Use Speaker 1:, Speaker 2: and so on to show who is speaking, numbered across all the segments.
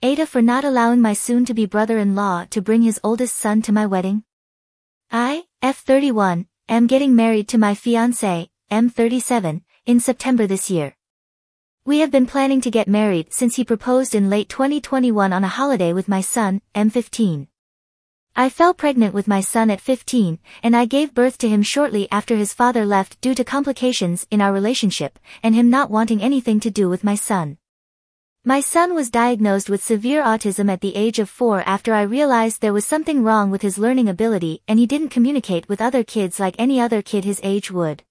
Speaker 1: Ada for not allowing my soon-to-be brother-in-law to bring his oldest son to my wedding. I, F31, am getting married to my fiancé, M37, in September this year. We have been planning to get married since he proposed in late 2021 on a holiday with my son, M15. I fell pregnant with my son at 15, and I gave birth to him shortly after his father left due to complications in our relationship, and him not wanting anything to do with my son. My son was diagnosed with severe autism at the age of 4 after I realized there was something wrong with his learning ability and he didn't communicate with other kids like any other kid his age would.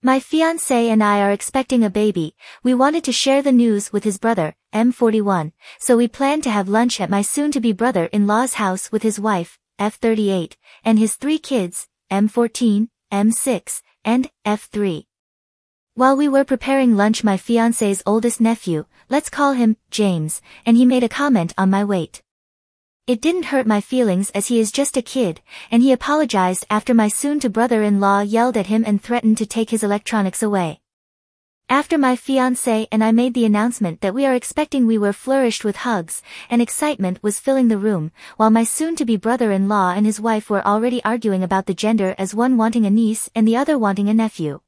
Speaker 1: My fiancé and I are expecting a baby. We wanted to share the news with his brother, M41, so we planned to have lunch at my soon-to-be brother-in-law's house with his wife, F38, and his 3 kids, M14, M6, and F3. While we were preparing lunch, my fiancé's oldest nephew, let's call him James, and he made a comment on my weight. It didn't hurt my feelings as he is just a kid, and he apologized after my soon-to brother-in-law yelled at him and threatened to take his electronics away. After my fiancé and I made the announcement that we are expecting, we were flourished with hugs, and excitement was filling the room, while my soon-to-be brother-in-law and his wife were already arguing about the gender, as one wanting a niece and the other wanting a nephew.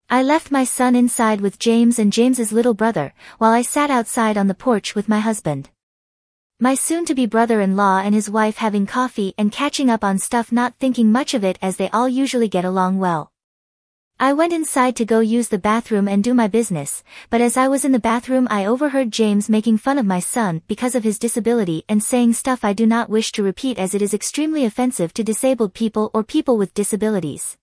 Speaker 1: I left my son inside with James and James's little brother, while I sat outside on the porch with my husband. My soon-to-be brother-in-law and his wife having coffee and catching up on stuff, not thinking much of it as they all usually get along well. I went inside to go use the bathroom and do my business, but as I was in the bathroom I overheard James making fun of my son because of his disability and saying stuff I do not wish to repeat as it is extremely offensive to disabled people or people with disabilities.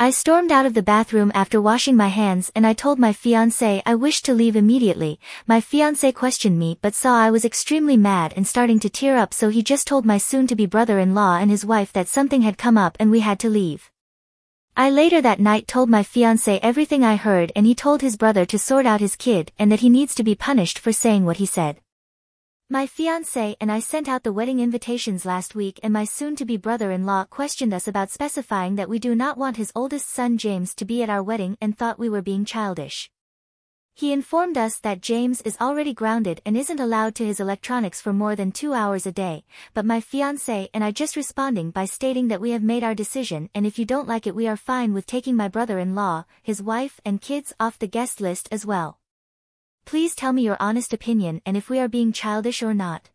Speaker 1: I stormed out of the bathroom after washing my hands and I told my fiancé I wished to leave immediately. My fiancé questioned me but saw I was extremely mad and starting to tear up, so he just told my soon-to-be brother-in-law and his wife that something had come up and we had to leave. I later that night told my fiancé everything I heard, and he told his brother to sort out his kid and that he needs to be punished for saying what he said. My fiancé and I sent out the wedding invitations last week, and my soon-to-be brother-in-law questioned us about specifying that we do not want his oldest son James to be at our wedding and thought we were being childish. He informed us that James is already grounded and isn't allowed to his electronics for more than 2 hours a day, but my fiancé and I just responding by stating that we have made our decision, and if you don't like it we are fine with taking my brother-in-law, his wife and kids off the guest list as well. Please tell me your honest opinion and if we are being childish or not.